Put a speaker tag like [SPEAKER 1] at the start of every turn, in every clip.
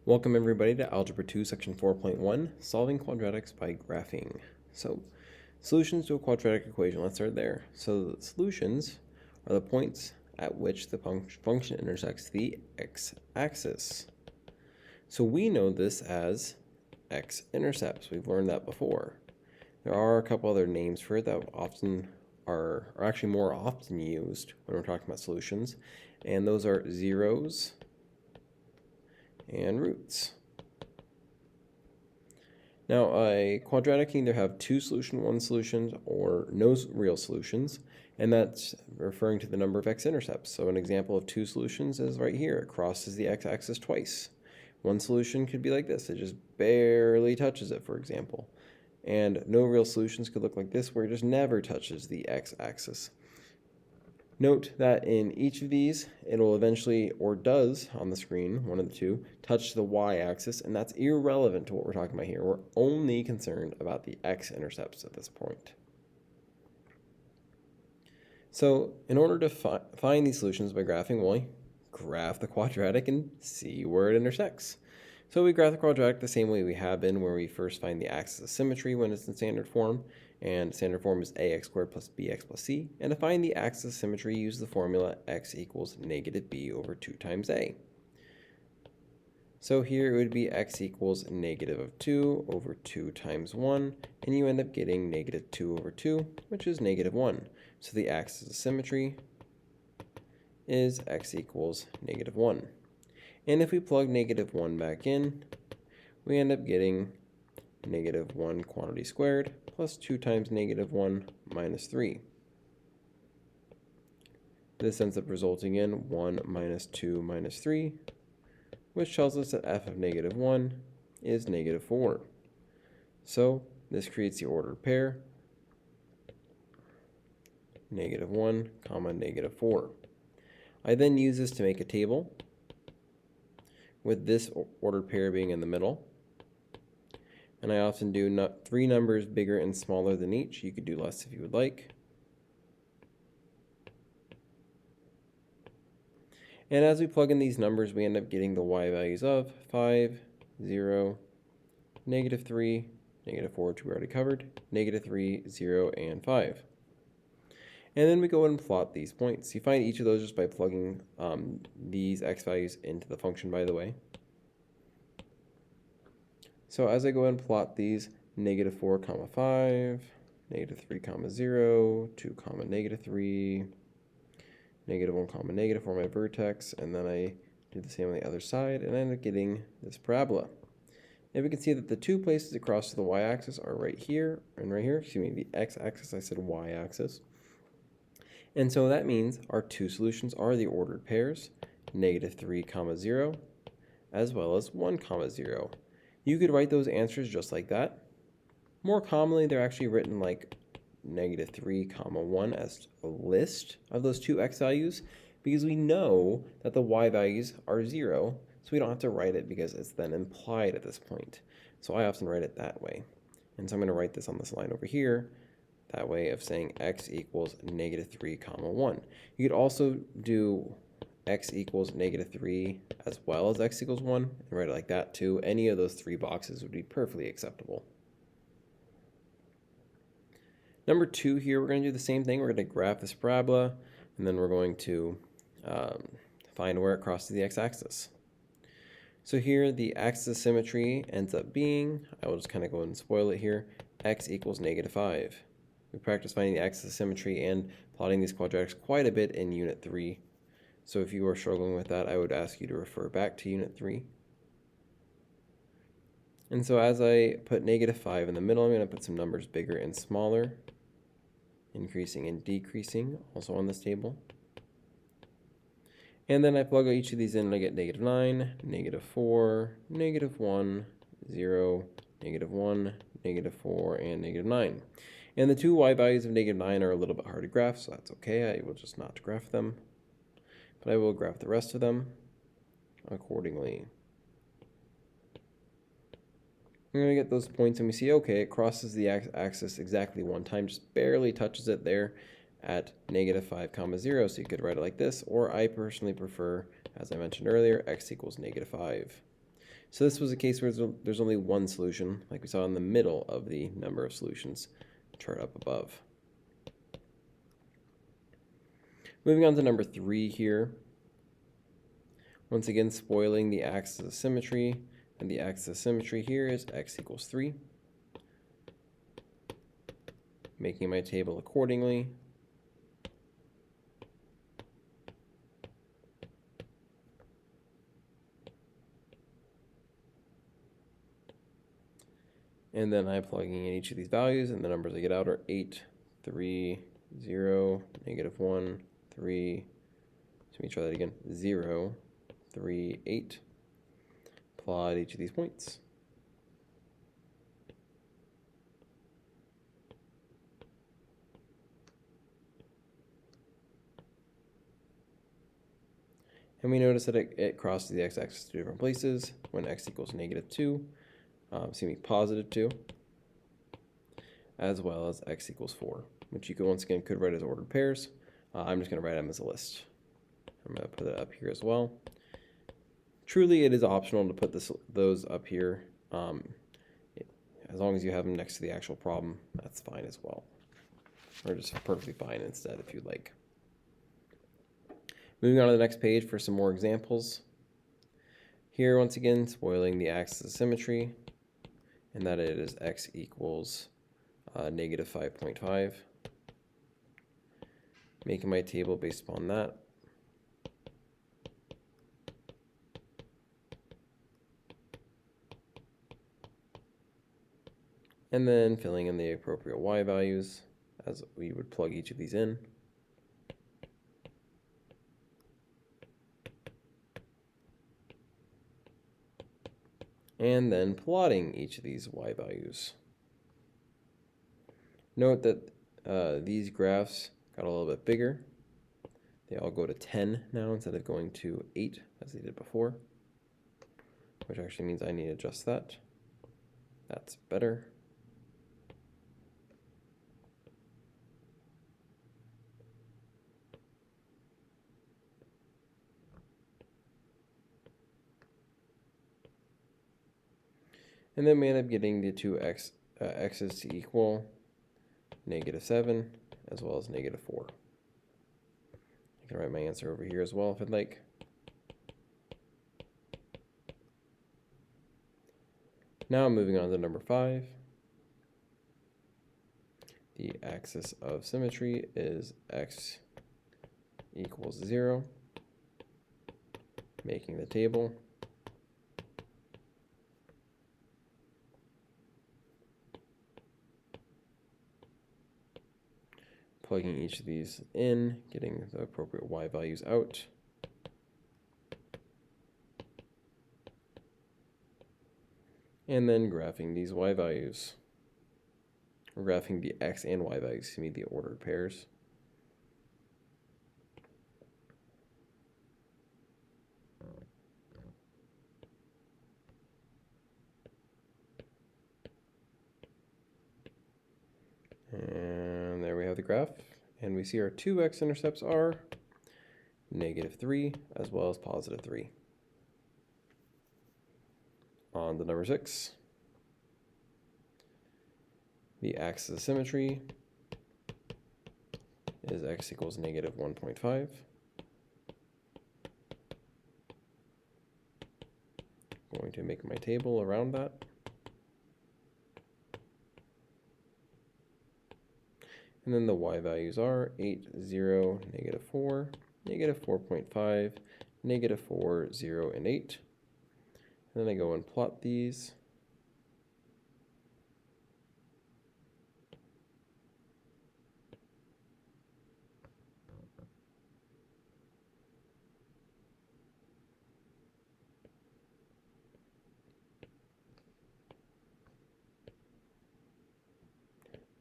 [SPEAKER 1] Welcome everybody to Algebra 2, Section 4.1, Solving Quadratics by Graphing. So, solutions to a quadratic equation, let's start there. So, the solutions are the points at which the function intersects the x-axis. So, we know this as x-intercepts. We've learned that before. There are a couple other names for it that often are actually more often used when we're talking about solutions, and those are zeros and roots. Now, a quadratic can either have two one solutions, or no real solutions, and that's referring to the number of x-intercepts. So an example of two solutions is right here. It crosses the x-axis twice. One solution could be like this. It just barely touches it, for example. And no real solutions could look like this, where it just never touches the x-axis. Note that in each of these, it'll eventually, or does on the screen, one of the two, touch the y-axis, and that's irrelevant to what we're talking about here. We're only concerned about the x-intercepts at this point. So in order to find these solutions by graphing, well, we graph the quadratic and see where it intersects. So we graph the quadratic the same way we have been, where we first find the axis of symmetry when it's in standard form, and standard form is ax squared plus bx plus c. And to find the axis of symmetry, use the formula x equals negative b over 2 times a. So here it would be x equals negative of 2 over 2 times 1, and you end up getting negative 2 over 2, which is negative 1. So the axis of symmetry is x equals negative 1. And if we plug negative 1 back in, we end up getting negative 1 quantity squared plus 2 times negative 1 minus 3. This ends up resulting in 1 minus 2 minus 3, which tells us that f of negative 1 is negative 4. So this creates the ordered pair, negative 1 comma negative 4. I then use this to make a table, with this ordered pair being in the middle. And I often do 3 numbers bigger and smaller than each. You could do less if you would like. And as we plug in these numbers, we end up getting the y values of 5, 0, negative 3, negative 4, which we already covered, negative 3, 0, and 5. And then we go ahead and plot these points. You find each of those just by plugging these x values into the function, by the way. So as I go ahead and plot these, negative 4 comma 5, negative 3 comma 0, 2 comma negative 3, negative 1 comma negative for my vertex, and then I do the same on the other side, and I end up getting this parabola. And we can see that the two places it crosses the y-axis are right here and right here. Excuse me, the x-axis, I said y-axis. And so that means our two solutions are the ordered pairs, negative 3 comma 0, as well as 1 comma 0. You could write those answers just like that. More commonly, they're actually written like negative 3 comma 1 as a list of those two x values, because we know that the y values are 0, so we don't have to write it because it's then implied at this point. So I often write it that way. And so I'm going to write this on this line over here, that way of saying x equals negative 3 comma 1. You could also do x equals negative 3 as well as x equals 1, and write it like that too. Any of those 3 boxes would be perfectly acceptable. Number 2 here, we're going to do the same thing. We're going to graph this parabola, and then we're going to find where it crosses the x-axis. So here, the axis of symmetry ends up being, I will just kind of go ahead and spoil it here, x equals negative 5. We practiced finding the axis of symmetry and plotting these quadratics quite a bit in Unit 3. So if you are struggling with that, I would ask you to refer back to Unit 3. And so as I put negative 5 in the middle, I'm going to put some numbers bigger and smaller, increasing and decreasing, also on this table. And then I plug each of these in and I get negative 9, negative 4, negative 1, 0, negative 1, negative 4, and negative 9. And the two y values of negative 9 are a little bit hard to graph, so that's okay. I will just not graph them. But I will graph the rest of them accordingly. We're going to get those points, and we see, okay, it crosses the axis exactly one time, just barely touches it there at negative 5 comma 0. So you could write it like this, or I personally prefer, as I mentioned earlier, x equals negative 5. So this was a case where there's only one solution, like we saw in the middle of the number of solutions chart up above. Moving on to number 3 here. Once again, spoiling the axis of symmetry, and the axis of symmetry here is x equals 3. Making my table accordingly. And then I'm plugging in each of these values, and the numbers I get out are 8, 3, 0, -1, 3. So let me try that again. 0, 3, 8. Plot each of these points. And we notice that it crosses the x-axis 2 different places when x equals -2, +2, as well as x equals 4, which you could once again could write as ordered pairs. I'm just going to write them as a list. I'm going to put it up here as well. Truly, it is optional to put those up here. As long as you have them next to the actual problem, that's fine as well. Or just perfectly fine instead if you'd like. Moving on to the next page for some more examples. Here, once again, spoiling the axis of symmetry, and that it is x equals -5.5. Making my table based upon that. And then filling in the appropriate y values as we would plug each of these in. And then plotting each of these y values. Note that these graphs got a little bit bigger. They all go to 10 now instead of going to 8 as they did before, which actually means I need to adjust that. That's better. And then we end up getting the two x's to equal -7 as well as -4. I can write my answer over here as well if I'd like. Now moving on to number 5. The axis of symmetry is x equals 0, making the table. Plugging each of these in, getting the appropriate y values out. And then graphing these y values. Or graphing the x and y values to meet the ordered pairs. And there we have the graph. And we see our two x-intercepts are -3 as well as +3. On to number 6. The axis of symmetry is x equals -1.5. Going to make my table around that. And then the y values are 8, 0, -4, -4.5, -4, 0, and 8. And then I go and plot these.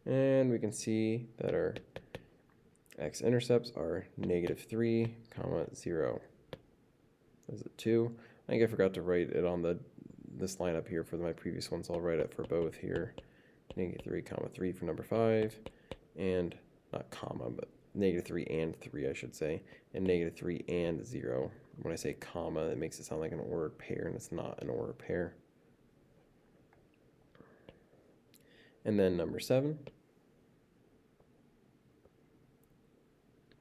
[SPEAKER 1] And we can see that our x-intercepts are -3, 0. Is it 2? I think I forgot to write it on this line up here for my previous one, so I'll write it for both here. -3, 3 for number 5, and not comma, but -3 and 3, I should say, and -3 and 0 When I say comma, it makes it sound like an ordered pair, and it's not an ordered pair. And then number 7,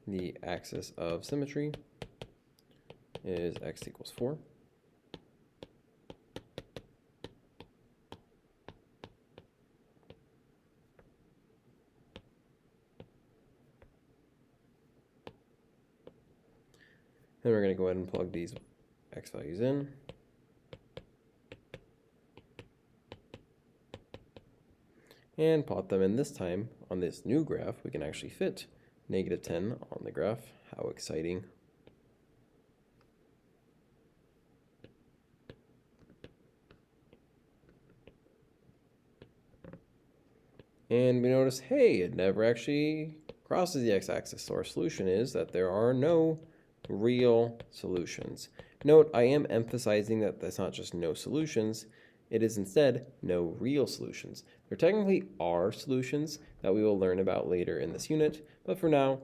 [SPEAKER 1] the axis of symmetry is x equals 4. Then we're going to go ahead and plug these x values in. And plot them in. This time, on this new graph, we can actually fit -10 on the graph. How exciting. And we notice, hey, it never actually crosses the x-axis. So our solution is that there are no real solutions. Note, I am emphasizing that that's not just no solutions. It is instead no real solutions. There technically are solutions that we will learn about later in this unit, but for now,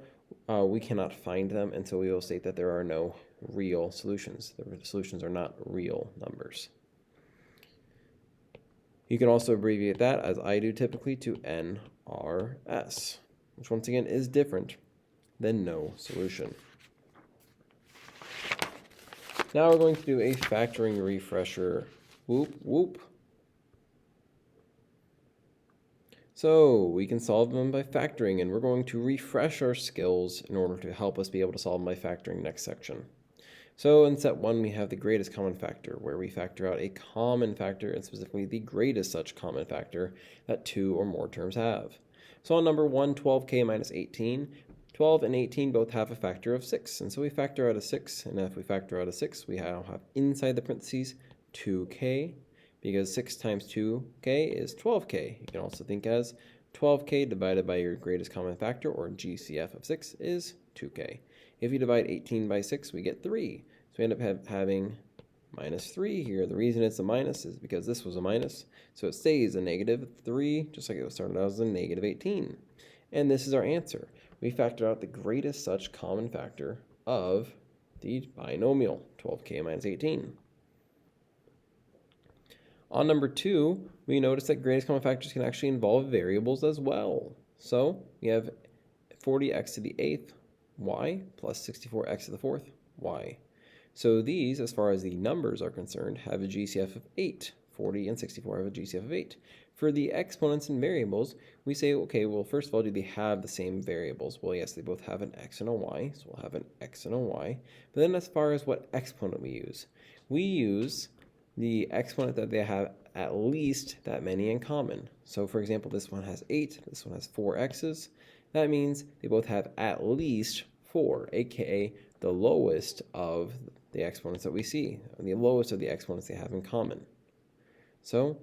[SPEAKER 1] we cannot find them, and so we will state that there are no real solutions. The solutions are not real numbers. You can also abbreviate that, as I do typically, to NRS, which once again is different than no solution. Now we're going to do a factoring refresher. Whoop, whoop. So we can solve them by factoring, and we're going to refresh our skills in order to help us be able to solve them by factoring next section. So in set 1, we have the greatest common factor, where we factor out a common factor, and specifically the greatest such common factor that 2 or more terms have. So on number 1, 12k minus 18, 12 and 18 both have a factor of 6, and so we factor out a 6, and if we factor out a 6, we now have inside the parentheses 2k, because 6 times 2k is 12k. You can also think as 12k divided by your greatest common factor, or GCF of 6, is 2k. If you divide 18 by 6, we get 3. So we end up having minus 3 here. The reason it's a minus is because this was a minus. So it stays a -3, just like it started out as a -18. And this is our answer. We factored out the greatest such common factor of the binomial, 12k minus 18. On number 2, we notice that greatest common factors can actually involve variables as well. So we have 40x to the 8th y plus 64x to the 4th y. So these, as far as the numbers are concerned, have a GCF of 8. 40 and 64 have a GCF of 8. For the exponents and variables, we say, okay, well, first of all, do they have the same variables? Well, yes, they both have an x and a y, so we'll have an x and a y. But then as far as what exponent we use the exponent that they have at least that many in common. So for example, this one has 8, this one has 4 x's. That means they both have at least 4, aka the lowest of the exponents that we see, the lowest of the exponents they have in common. So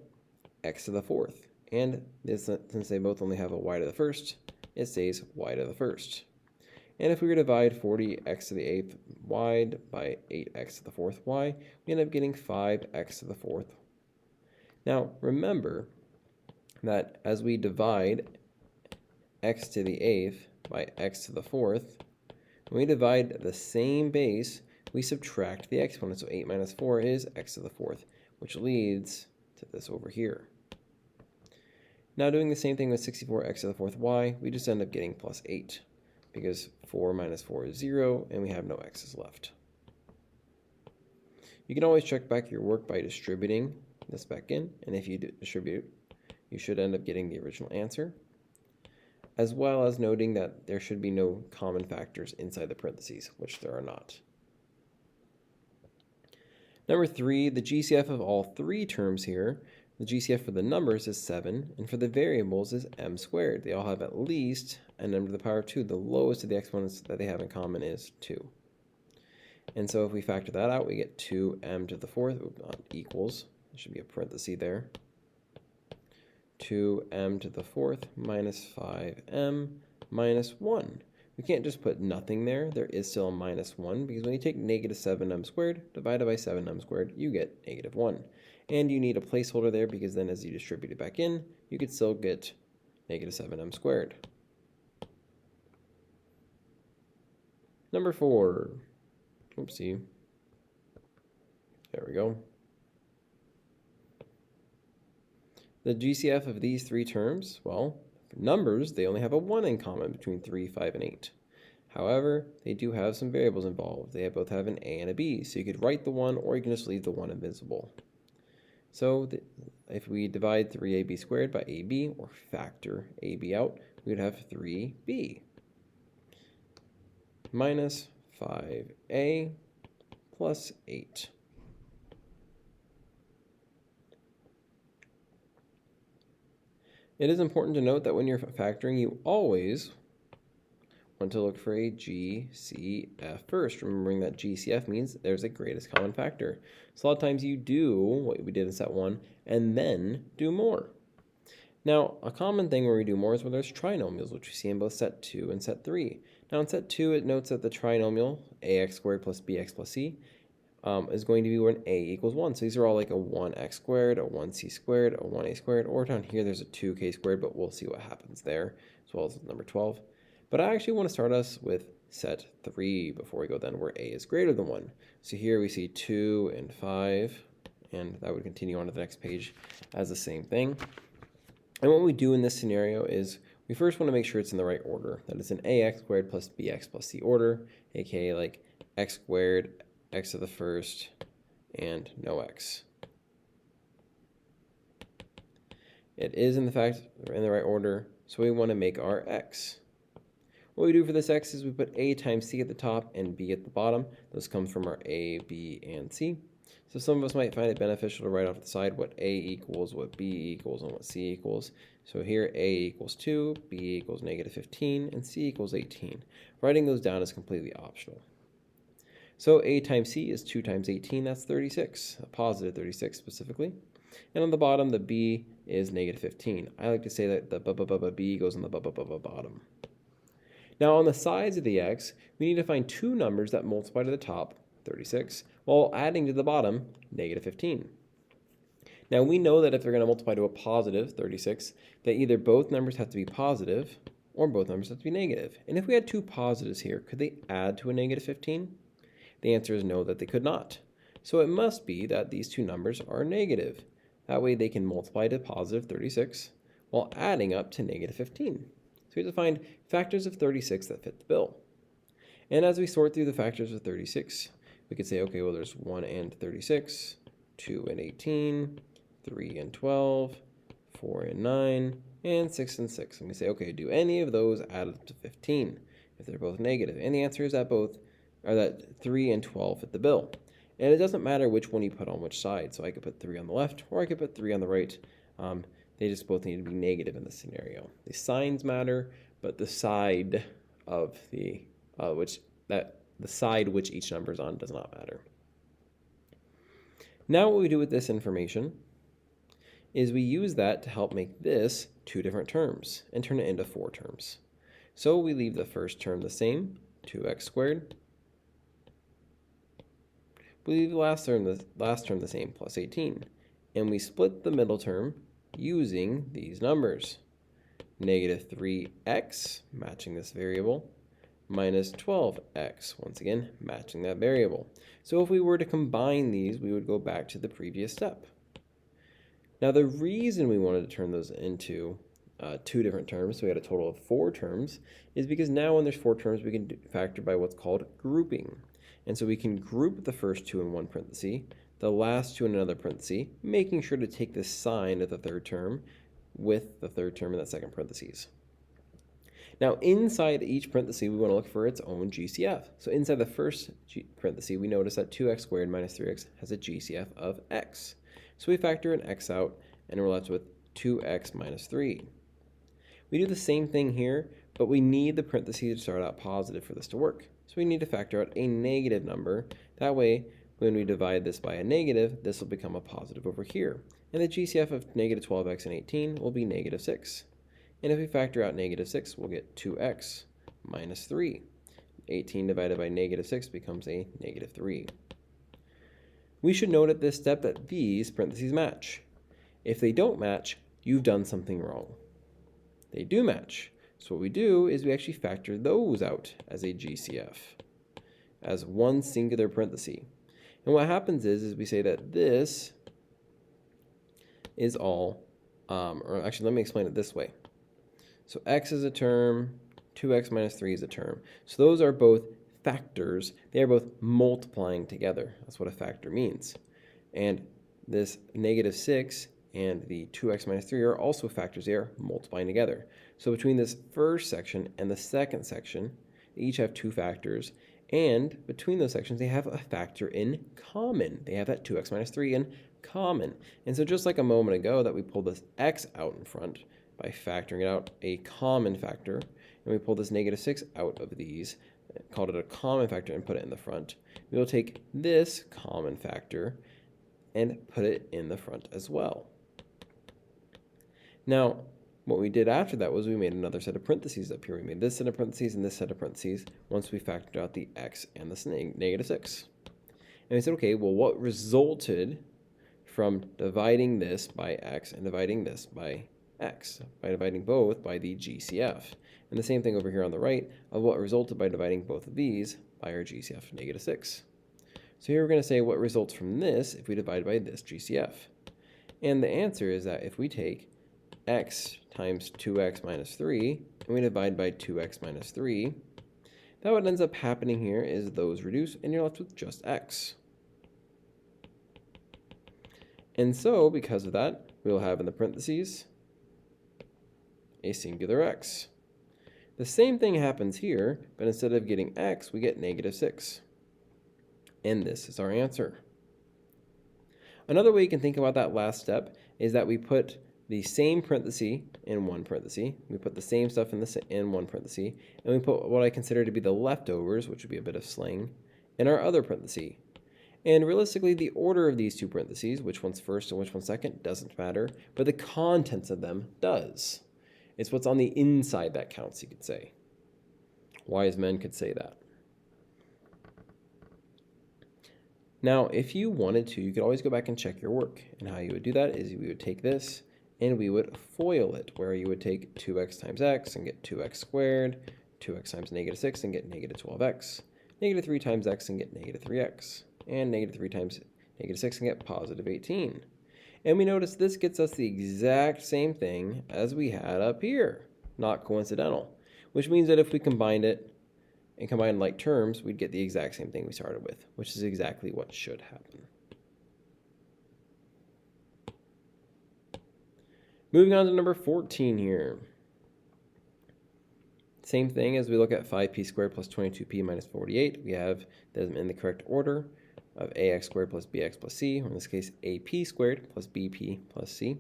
[SPEAKER 1] x to the 4th, and since they both only have a y to the 1st, it stays y to the 1st. And if we were to divide 40x to the 8th y by 8x to the 4th y, we end up getting 5x to the 4th. Now remember that as we divide x to the 8th by x to the 4th, when we divide the same base, we subtract the exponent. So 8 minus 4 is x to the 4th, which leads to this over here. Now doing the same thing with 64x to the 4th y, we just end up getting plus 8, because 4 minus 4 is 0, and we have no x's left. You can always check back your work by distributing this back in, and if you distribute, you should end up getting the original answer, as well as noting that there should be no common factors inside the parentheses, which there are not. Number 3, the GCF of all 3 terms here, the GCF for the numbers is 7, and for the variables is m squared. They all have at least n to the power of 2. The lowest of the exponents that they have in common is 2. And so if we factor that out, we get 2m to the 4th equals, there should be a parenthesis there, 2m to the 4th minus 5m minus 1. We can't just put nothing there. There is still a minus 1, because when you take negative 7m squared divided by 7m squared, you get negative 1. And you need a placeholder there, because then as you distribute it back in, you could still get negative 7m squared. Number 4. Oopsie. There we go. The GCF of these three terms, well, for numbers, they only have a 1 in common between 3, 5, and 8. However, they do have some variables involved. They both have an a and a b, so you could write the 1 or you can just leave the 1 invisible. So if we divide 3ab squared by ab, or factor ab out, we would have 3b minus 5a plus 8. It is important to note that when you're factoring, you always want to look for a GCF first, remembering that GCF means there's a greatest common factor. So a lot of times you do what we did in set 1 and then do more. Now, a common thing where we do more is where there's trinomials, which we see in both set 2 and set 3. Now in set 2, it notes that the trinomial ax squared plus bx plus c is going to be when a equals 1. So these are all like a 1x squared, a 1c squared, a 1a squared, or down here there's a 2k squared, but we'll see what happens there, as well as number 12. But I actually want to start us with set 3 before we go then, where a is greater than 1. So here we see 2 and 5, and that would continue on to the next page as the same thing. And what we do in this scenario is we first want to make sure it's in the right order. That it's an ax squared plus bx plus c order, aka like x squared, x to the first, and no x. It is in the right order, so we want to make our x. What we do for this x is we put a times c at the top and b at the bottom. Those come from our a, b, and c. So some of us might find it beneficial to write off the side what a equals, what b equals, and what c equals. So here a equals 2, b equals negative 15, and c equals 18. Writing those down is completely optional. So a times c is 2 times 18, that's 36, a positive 36 specifically. And on the bottom, the b is negative 15. I like to say that the b goes on the bottom. Now on the sides of the x, we need to find two numbers that multiply to the top, 36, while adding to the bottom, negative 15. Now we know that if they're going to multiply to a positive 36, that either both numbers have to be positive or both numbers have to be negative. And if we had two positives here, could they add to a negative 15? The answer is no, that they could not. So it must be that these two numbers are negative. That way they can multiply to positive 36 while adding up to negative 15. So we have to find factors of 36 that fit the bill. And as we sort through the factors of 36, we could say, okay, well, there's 1 and 36, 2 and 18, 3 and 12, 4 and 9, and 6 and 6. And we say, okay, do any of those add up to 15 if they're both negative? And the answer is that 3 and 12 fit the bill. And it doesn't matter which one you put on which side. So I could put 3 on the left, or I could put 3 on the right. They just both need to be negative in this scenario. The signs matter, but the side of the side which each number is on does not matter. Now what we do with this information is we use that to help make this two different terms and turn it into 4 terms. So we leave the first term the same, 2x squared. We leave the last term the same, plus 18. And we split the middle term using these numbers. Negative 3x, matching this variable, minus 12x, once again, matching that variable. So if we were to combine these, we would go back to the previous step. Now the reason we wanted to turn those into two different terms, so we had a total of 4 terms, is because now when there's 4 terms, we can factor by what's called grouping. And so we can group the first 2 in one parenthesis, the last 2 in another parenthesis, making sure to take the sign of the third term with the third term in that second parenthesis. Now inside each parenthesis, we want to look for its own GCF. So inside the first parenthesis, we notice that 2x squared minus 3x has a GCF of x. So we factor an x out, and we're left with 2x minus 3. We do the same thing here, but we need the parentheses to start out positive for this to work. So we need to factor out a negative number. That way, when we divide this by a negative, this will become a positive over here. And the GCF of negative 12x and 18 will be negative 6. And if we factor out negative 6, we'll get 2x minus 3. 18 divided by negative 6 becomes a negative 3. We should note at this step that these parentheses match. If they don't match, you've done something wrong. They do match. So what we do is we actually factor those out as a GCF, as one singular parenthesis. And what happens is we say that this is all, or actually let me explain it this way. So x is a term, 2x minus 3 is a term. So those are both factors. They are both multiplying together. That's what a factor means. And this negative 6 and the 2x minus 3 are also factors. They are multiplying together. So between this first section and the second section, they each have two factors. And between those sections, they have a factor in common. They have that 2x minus 3 in common. And so just like a moment ago that we pulled this x out in front by factoring it out, a common factor, and we pulled this negative 6 out of these, called it a common factor, and put it in the front, we will take this common factor and put it in the front as well. Now, what we did after that was we made another set of parentheses up here. We made this set of parentheses and this set of parentheses once we factored out the x and the negative 6. And we said, okay, well, what resulted from dividing this by x and dividing this by x, by dividing both by the GCF? And the same thing over here on the right of what resulted by dividing both of these by our GCF, negative 6. So here we're going to say what results from this if we divide by this GCF. And the answer is that if we take x times 2x minus 3, and we divide by 2x minus 3, that what ends up happening here is those reduce, and you're left with just x. And so, because of that, we will have in the parentheses a singular x. The same thing happens here, but instead of getting x, we get negative 6. And this is our answer. Another way you can think about that last step is that we put the same parenthesis in one parenthesis, we put the same stuff in one parenthesis, and we put what I consider to be the leftovers, which would be a bit of slang, in our other parenthesis. And realistically, the order of these two parentheses, which one's first and which one's second, doesn't matter, but the contents of them does. It's what's on the inside that counts, you could say. Wise men could say that. Now, if you wanted to, you could always go back and check your work. And how you would do that is we would take this and we would FOIL it, where you would take 2x times x and get 2x squared, 2x times negative 6 and get negative 12x, negative 3 times x and get negative 3x, and negative 3 times negative 6 and get positive 18. And we notice this gets us the exact same thing as we had up here. Not coincidental. Which means that if we combined it and combined like terms, we'd get the exact same thing we started with, which is exactly what should happen. Moving on to number 14 here. Same thing as we look at 5p squared plus 22p minus 48. We have them in the correct order of ax squared plus bx plus c, or in this case ap squared plus bp plus c.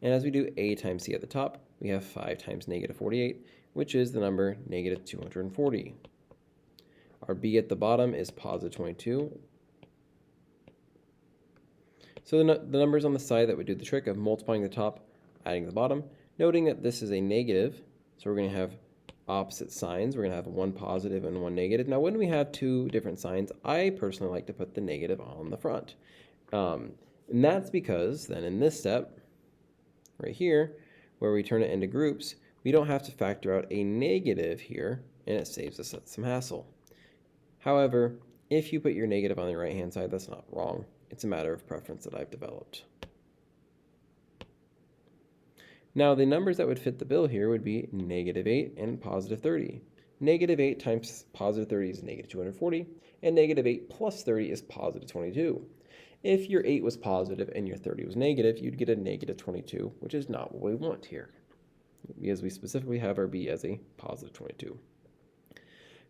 [SPEAKER 1] And as we do a times c at the top, we have 5 times negative 48, which is the number negative 240. Our b at the bottom is positive 22. So the numbers on the side that would do the trick of multiplying the top, adding the bottom, noting that this is a negative, so we're going to have opposite signs. We're going to have one positive and one negative. Now, when we have two different signs, I personally like to put the negative on the front. And that's because then in this step, right here, where we turn it into groups, we don't have to factor out a negative here, and it saves us some hassle. However, if you put your negative on the right-hand side, that's not wrong. It's a matter of preference that I've developed. Now, the numbers that would fit the bill here would be negative 8 and positive 30. Negative 8 times positive 30 is negative 240, and negative 8 plus 30 is positive 22. If your 8 was positive and your 30 was negative, you'd get a negative 22, which is not what we want here, because we specifically have our b as a positive 22.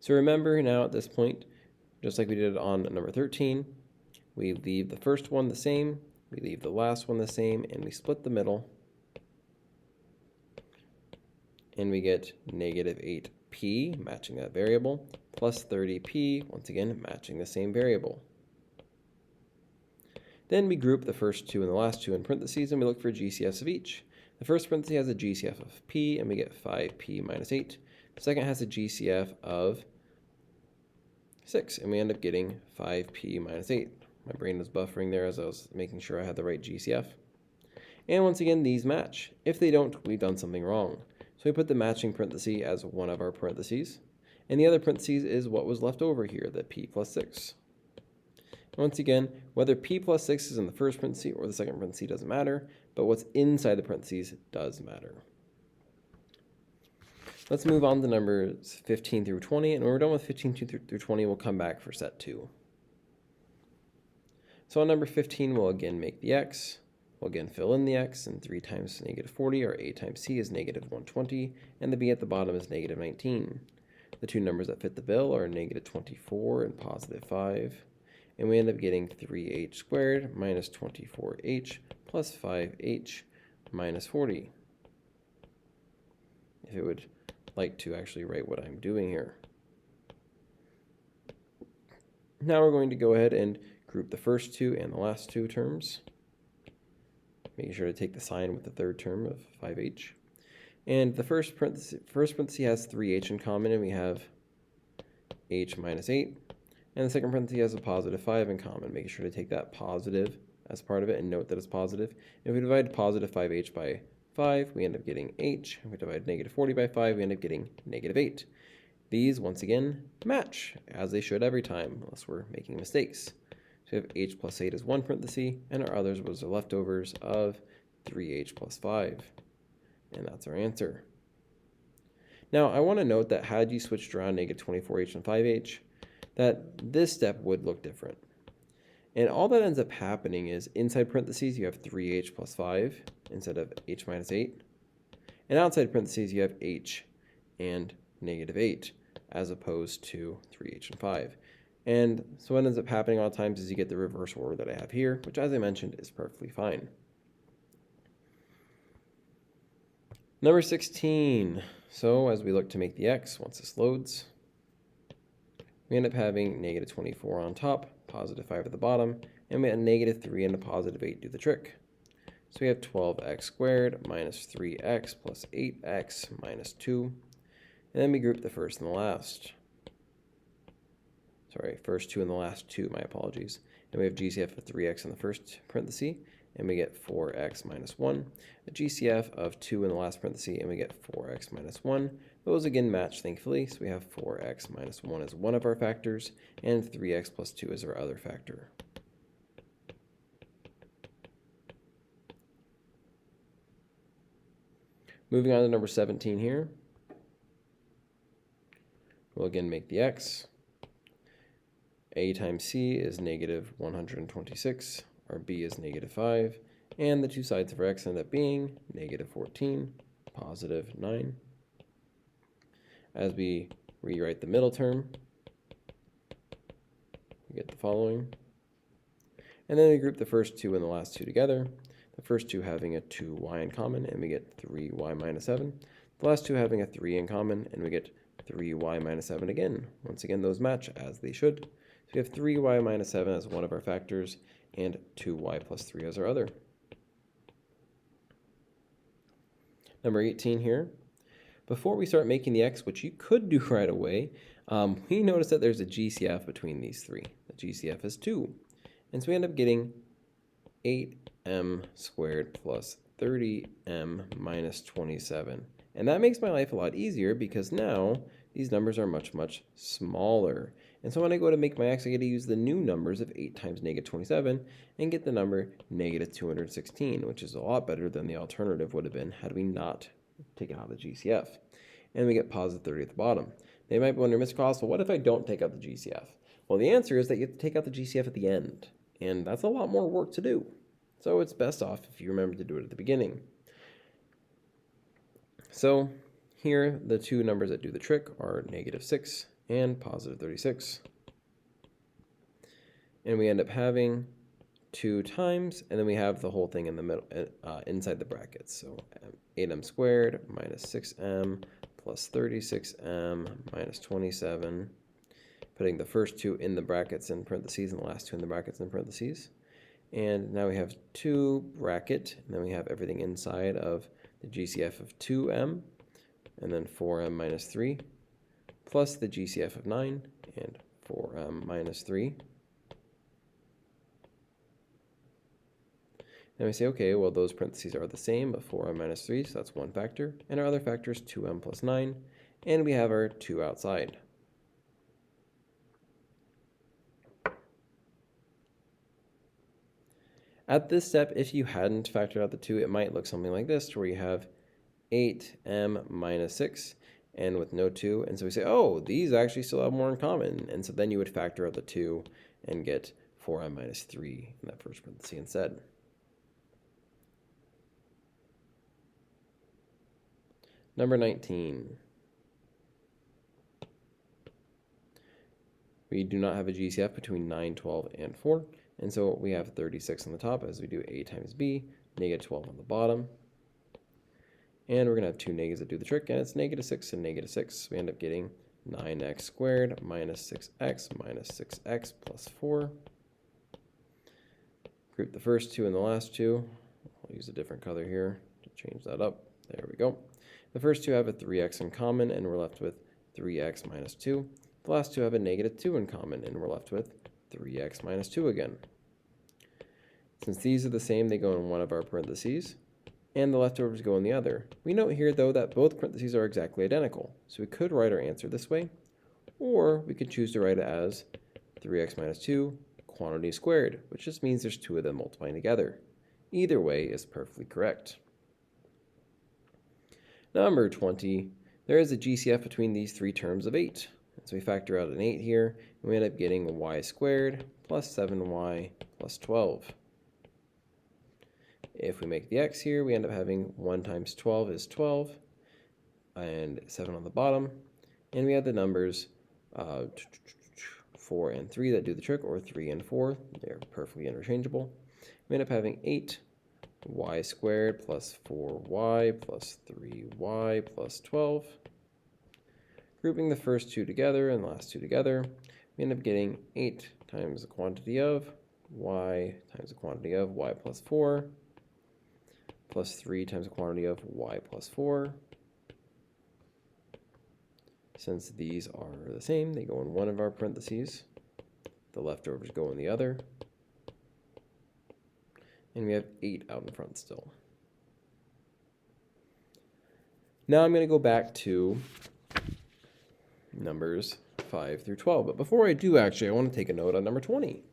[SPEAKER 1] So remember now at this point, just like we did on number 13, we leave the first one the same, we leave the last one the same, and we split the middle, and we get negative 8p, matching that variable, plus 30p, once again, matching the same variable. Then we group the first two and the last two in parentheses, and we look for GCFs of each. The first parenthesis has a GCF of p, and we get 5p minus 8. The second has a GCF of 6, and we end up getting 5p minus 8. My brain was buffering there as I was making sure I had the right GCF. And once again, these match. If they don't, we've done something wrong. So we put the matching parenthesis as one of our parentheses, and the other parentheses is what was left over here, the p plus 6. Once again, whether p plus 6 is in the first parenthesis or the second parenthesis doesn't matter, but what's inside the parentheses does matter. Let's move on to numbers 15 through 20, and when we're done with 15 through 20, we'll come back for set 2. So on number 15, we'll again make the x. We'll again fill in the x, and 3 times negative 40, or a times c, is negative 120, and the b at the bottom is negative 19. The two numbers that fit the bill are negative 24 and positive 5, and we end up getting 3h squared minus 24h plus 5h minus 40. If it would like to actually write what I'm doing here. Now we're going to go ahead and group the first two and the last two terms, making sure to take the sign with the third term of 5h. And the first parenthesis has 3h in common, and we have h minus 8. And the second parenthesis has a positive 5 in common, making sure to take that positive as part of it and note that it's positive. If we divide positive 5h by 5, we end up getting h. If we divide negative 40 by 5, we end up getting negative 8. These, once again, match, as they should every time, unless we're making mistakes. So we have h plus 8 as one parenthesis, and our others was the leftovers of 3h plus 5. And that's our answer. Now, I want to note that had you switched around negative 24h and 5h, that this step would look different. And all that ends up happening is inside parentheses, you have 3h plus 5 instead of h minus 8. And outside parentheses, you have h and negative 8 as opposed to 3h and 5. And so what ends up happening a lot of times is you get the reverse order that I have here, which, as I mentioned, is perfectly fine. Number 16. So as we look to make the x, once this loads, we end up having negative 24 on top, positive 5 at the bottom, and we have negative 3 and a positive 8 do the trick. So we have 12x squared minus 3x plus 8x minus 2. And then we group the first and the last. Sorry, first two and the last two, my apologies. And we have GCF of 3x in the first parenthesis, and we get 4x minus 1. A GCF of 2 in the last parenthesis, and we get 4x minus 1. Those again match, thankfully, so we have 4x minus 1 as one of our factors, and 3x plus 2 is our other factor. Moving on to number 17 here. We'll again make the x. A times c is negative 126, our b is negative 5, and the two sides of our x end up being negative 14, positive 9. As we rewrite the middle term, we get the following. And then we group the first two and the last two together, the first two having a 2y in common, and we get 3y minus 7. The last two having a 3 in common, and we get 3y minus 7 again. Once again, those match as they should. So we have 3y minus 7 as one of our factors, and 2y plus 3 as our other. Number 18 here. Before we start making the x, which you could do right away, we notice that there's a GCF between these three. The GCF is 2. And so we end up getting 8m squared plus 30m minus 27. And that makes my life a lot easier because now these numbers are much, much smaller. And so when I go to make my x, I get to use the new numbers of 8 times negative 27 and get the number negative 216, which is a lot better than the alternative would have been had we not taken out the GCF. And we get positive 30 at the bottom. They might be wondering, Mr. Koss, well, what if I don't take out the GCF? Well, the answer is that you have to take out the GCF at the end. And that's a lot more work to do. So it's best off if you remember to do it at the beginning. So here, the two numbers that do the trick are negative 6 and positive 36. And we end up having 2 times, and then we have the whole thing in the middle, inside the brackets. So 8m squared minus 6m plus 36m minus 27. Putting the first two in the brackets in parentheses and the last two in the brackets in parentheses. And now we have 2 bracket, and then we have everything inside of the GCF of 2m, and then 4m minus 3, plus the GCF of 9, and 4m minus 3. Then we say, okay, well, those parentheses are the same, but 4m minus 3, so that's one factor. And our other factor is 2m plus 9, and we have our 2 outside. At this step, if you hadn't factored out the 2, it might look something like this, where you have 8m minus 6, and with no 2. And so we say, oh, these actually still have more in common. And so then you would factor out the 2 and get 4m minus 3 in that first parenthesis instead. Number 19. We do not have a GCF between 9, 12, and 4. And so we have 36 on the top as we do a times b, negative 12 on the bottom. And we're going to have two negatives that do the trick, and it's negative 6 and negative 6. We end up getting 9x squared minus 6x minus 6x plus 4. Group the first two and the last two. I'll use a different color here to change that up. There we go. The first two have a 3x in common, and we're left with 3x minus 2. The last two have a negative 2 in common, and we're left with 3x minus 2 again. Since these are the same, they go in one of our parentheses, and the leftovers go in the other. We note here, though, that both parentheses are exactly identical. So we could write our answer this way, or we could choose to write it as 3x minus 2 quantity squared, which just means there's two of them multiplying together. Either way is perfectly correct. Number 20, there is a GCF between these three terms of 8. So we factor out an 8 here, and we end up getting y squared plus 7y plus 12. If we make the x here, we end up having 1 times 12 is 12, and 7 on the bottom. And we have the numbers 4 and 3 that do the trick, or 3 and 4. They're perfectly interchangeable. We end up having 8y squared plus 4y plus 3y plus 12. Grouping the first two together and the last two together, we end up getting 8 times the quantity of y times the quantity of y plus 4 plus 3 times the quantity of y plus 4. Since these are the same, they go in one of our parentheses. The leftovers go in the other. And we have 8 out in front still. Now I'm going to go back to numbers 5 through 12. But before I do, actually, I want to take a note on number 20.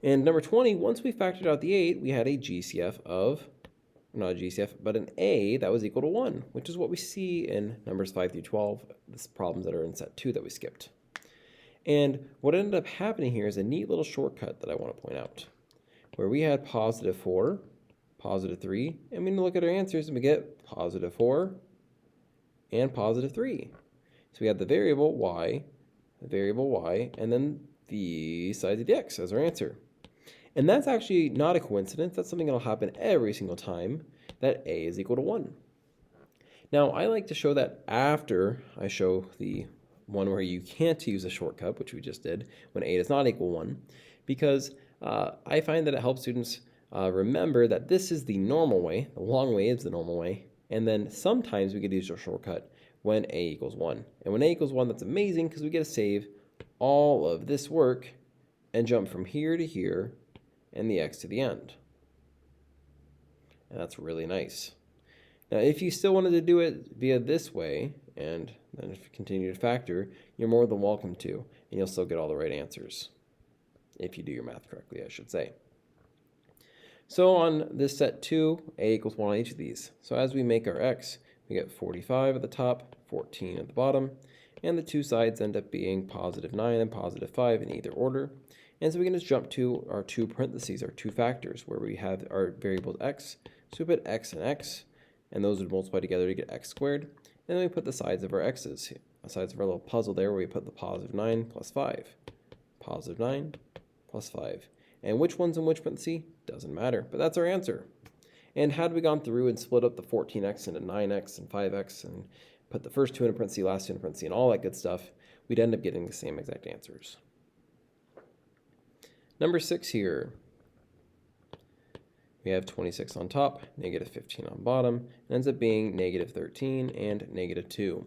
[SPEAKER 1] And number 20, once we factored out the 8, we had a GCF of, not a GCF, but an A that was equal to 1, which is what we see in numbers 5 through 12, the problems that are in set 2 that we skipped. And what ended up happening here is a neat little shortcut that I want to point out, where we had positive 4, positive 3, and we look at our answers and we get positive 4 and positive 3. So we have the variable y, and then the size of the x as our answer. And that's actually not a coincidence. That's something that will happen every single time that a is equal to 1. Now, I like to show that after I show the one where you can't use a shortcut, which we just did, when a does not equal 1, because I find that it helps students remember that this is the normal way, the long way is the normal way, and then sometimes we could use a shortcut when a equals 1. And when a equals 1, that's amazing because we get to save all of this work and jump from here to here and the x to the end. And that's really nice. Now, if you still wanted to do it via this way, and then if you continue to factor, you're more than welcome to, and you'll still get all the right answers. If you do your math correctly, I should say. So on this set 2, a equals 1 on each of these. So as we make our x, we get 45 at the top, 14 at the bottom, and the two sides end up being positive 9 and positive 5 in either order. And so we can just jump to our two parentheses, our two factors, where we have our variables x. So we put x and x, and those would multiply together to get x squared. And then we put the sides of our x's, the sides of our little puzzle there, where we put the positive 9 plus 5. Positive 9 plus 5. And which one's in which parenthesis? Doesn't matter, but that's our answer. And had we gone through and split up the 14x into 9x and 5x and put the first two in a parenthesis, last two in a parenthesis, and all that good stuff, we'd end up getting the same exact answers. Number 6 here, we have 26 on top, negative 15 on bottom. It ends up being negative 13 and negative 2.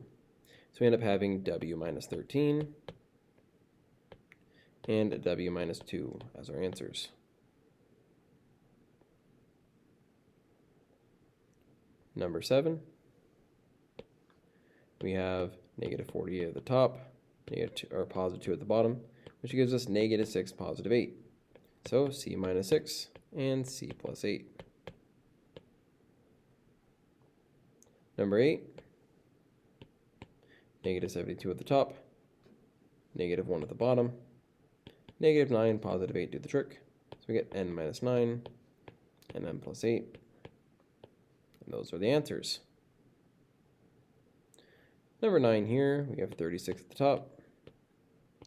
[SPEAKER 1] So we end up having w minus 13 and w minus 2 as our answers. Number 7, we have negative 48 at the top, positive 2 at the bottom, which gives us negative 6, positive 8. So c minus 6 and c plus 8. Number 8, negative 72 at the top, negative 1 at the bottom, negative 9, positive 8 do the trick. So we get n minus 9 and n plus 8. And those are the answers. Number 9 here, we have 36 at the top,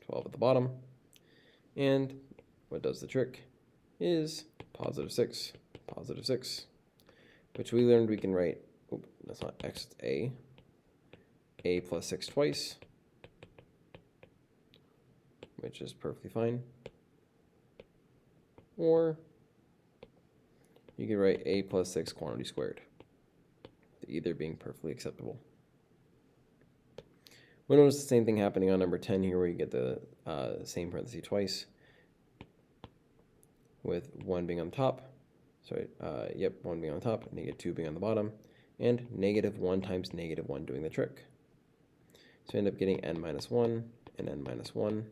[SPEAKER 1] 12 at the bottom, and what does the trick is positive 6, which we learned we can write, that's not x, it's a plus 6 twice, which is perfectly fine. Or you can write a plus 6 quantity squared, either being perfectly acceptable. We'll notice the same thing happening on number 10 here, where you get the same parenthesis twice, with 1 being on top. Sorry, 1 being on top, negative 2 being on the bottom, and negative 1 times negative 1 doing the trick. So we end up getting n minus 1 and n minus 1,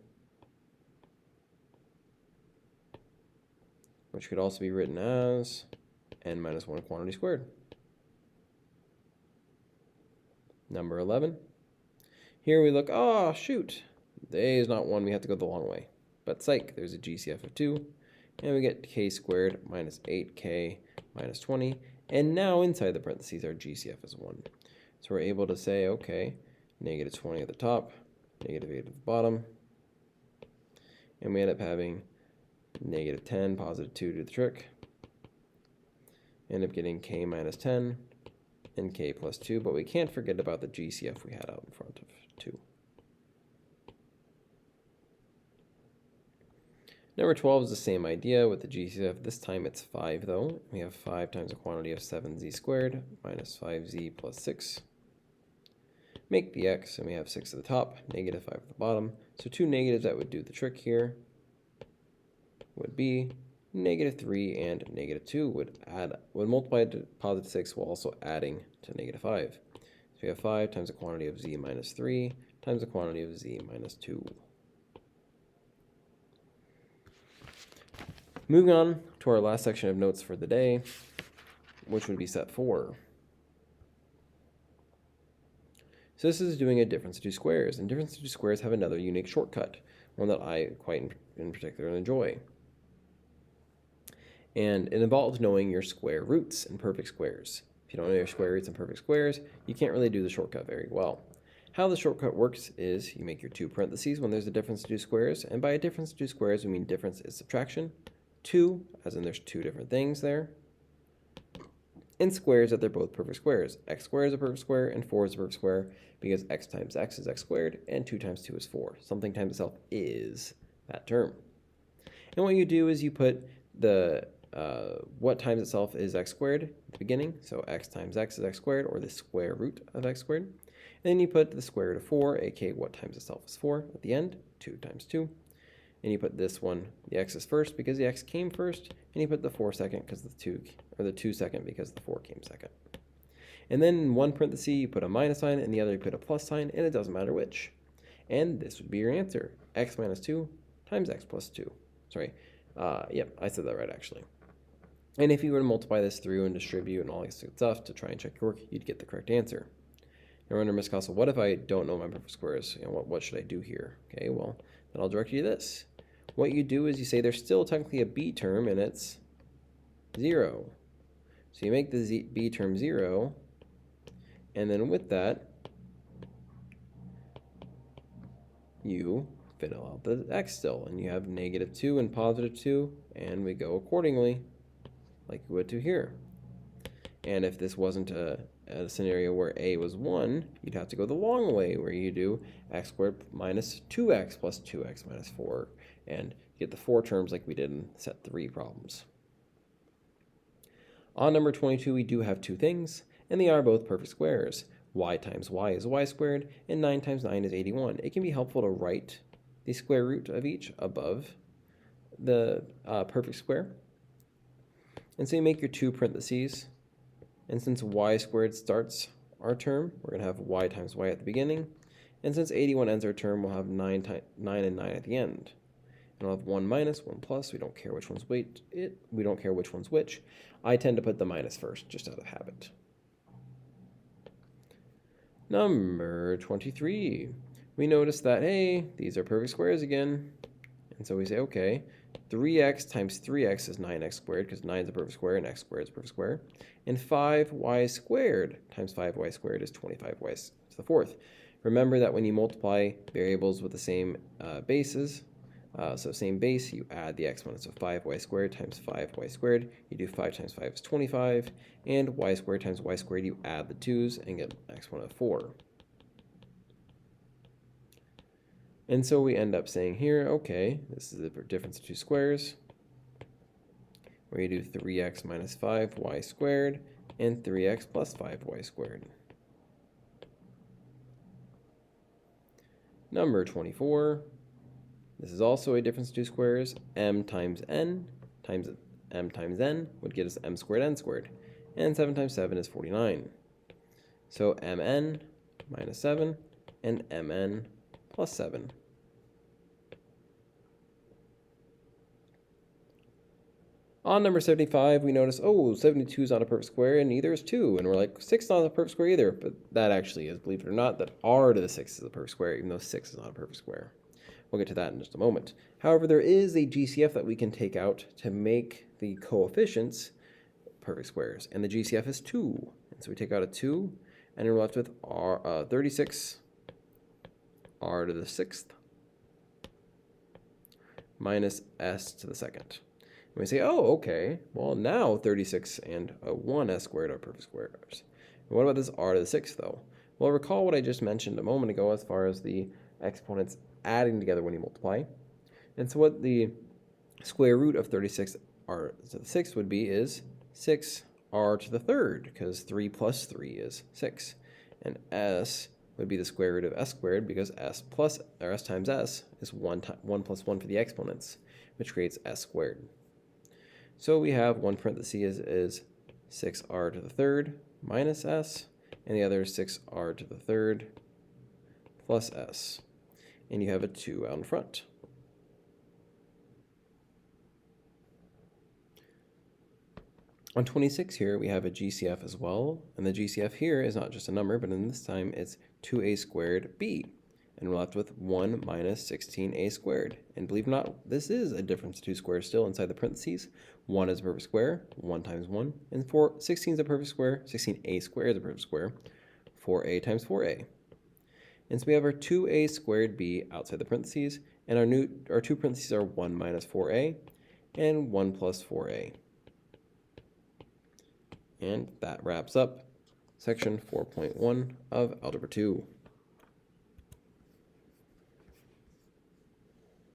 [SPEAKER 1] which could also be written as n minus 1 quantity squared. Number 11. Here we look, oh shoot, the a is not 1, we have to go the long way. But psych, there's a GCF of 2, and we get k squared minus 8k minus 20, and now inside the parentheses our GCF is 1. So we're able to say, okay, negative 20 at the top, negative 8 at the bottom, and we end up having negative 10, positive 2 do the trick. End up getting k minus 10 and k plus 2, but we can't forget about the GCF we had out in front of 2. Number 12 is the same idea with the GCF. This time it's 5 though. We have 5 times the quantity of 7z squared minus 5z plus 6. Make the x, and we have 6 at the top, negative 5 at the bottom. So two negatives that would do the trick here would be negative 3 and negative 2 would multiply to positive 6 while also adding to negative 5. So we have 5 times the quantity of z minus 3 times the quantity of z minus 2. Moving on to our last section of notes for the day, which would be set 4. So this is doing a difference of two squares, and difference of two squares have another unique shortcut, one that I quite in particular enjoy. And it involves knowing your square roots and perfect squares. If you don't know your square roots and perfect squares, you can't really do the shortcut very well. How the shortcut works is you make your two parentheses when there's a difference of two squares, and by a difference of two squares we mean difference is subtraction. 2, as in there's two different things there, and squares that they're both perfect squares. X squared is a perfect square, and 4 is a perfect square, because x times x is x squared, and 2 times 2 is 4. Something times itself is that term. And what you do is you put the what times itself is x squared at the beginning, so x times x is x squared, or the square root of x squared. And then you put the square root of 4, aka what times itself is 4, at the end, 2 times 2. And you put this one, the x is first because the x came first, and you put the 4 second because the 2 second because the 4 came second. And then in one parenthesis you put a minus sign, and the other you put a plus sign, and it doesn't matter which. And this would be your answer, x minus 2 times x plus 2. Sorry, yep, I said that right actually. And if you were to multiply this through and distribute and all this good stuff to try and check your work, you'd get the correct answer. Now under Ms. Castle, what if I don't know my perfect squares? What should I do here? Okay, well, then I'll direct you to this. What you do is you say there's still technically a b term, and it's 0. So you make the b term 0, and then with that, you fill out the x still, and you have negative 2 and positive 2, and we go accordingly, like we would to here. And if this wasn't a scenario where a was 1, you'd have to go the long way, where you do x squared minus 2x plus 2x minus 4, and get the 4 terms like we did in set 3 problems. On number 22, we do have two things, and they are both perfect squares. Y times y is y squared, and 9 times 9 is 81. It can be helpful to write the square root of each above the perfect square. And so you make your two parentheses, and since y squared starts our term, we're going to have y times y at the beginning, and since 81 ends our term, we'll have 9 and 9 at the end. and I'll have 1 minus, 1 plus. We don't care which one's we don't care which one's which. I tend to put the minus first, just out of habit. Number 23. We notice that, hey, these are perfect squares again. And so we say, okay, 3x times 3x is 9x squared, because 9 is a perfect square and x squared is a perfect square. And 5y squared times 5y squared is 25y to the fourth. Remember that when you multiply variables with the same bases, so same base, you add the exponents. So 5y squared times 5y squared, you do 5 times 5 is 25, and y squared times y squared, you add the 2's and get an exponent of 4. And so we end up saying here, okay, this is the difference of two squares, where you do 3x minus 5y squared and 3x plus 5y squared. Number 24. This is also a difference of two squares. M times n times m times n would get us m squared n squared. And 7 times 7 is 49. So mn minus 7 and mn plus 7. On number 75, we notice, oh, 72 is not a perfect square, and neither is 2. And we're like, 6 is not a perfect square either. But that actually is, believe it or not, that r to the 6 is a perfect square, even though 6 is not a perfect square. We'll get to that in just a moment. However, there is a GCF that we can take out to make the coefficients perfect squares. And the GCF is 2. And so we take out a 2, and we're left with 36 r to the 6th minus s to the 2nd. And we say, oh, okay, well, now 36 and 1s squared are perfect squares. And what about this r to the 6th, though? Well, recall what I just mentioned a moment ago as far as the exponents adding together when you multiply. And so what the square root of 36 r to the 6th would be is 6r to the 3rd, because 3 plus 3 is 6. And s would be the square root of s squared, because s times s is 1 plus 1 for the exponents, which creates s squared. So we have one parenthesis is 6r to the 3rd minus s, and the other is 6r to the 3rd plus s. And you have a 2 out in front. On 26 here, we have a GCF as well, and the GCF here is not just a number, but in this time it's 2a squared b, and we're left with 1 minus 16a squared. And believe it or not, this is a difference of two squares still inside the parentheses. 1 is a perfect square, 1 times 1, and 16 is a perfect square, 16a squared is a perfect square, 4a times 4a. And so we have our 2a squared b outside the parentheses, and our two parentheses are 1 minus 4a and 1 plus 4a. And that wraps up section 4.1 of Algebra 2.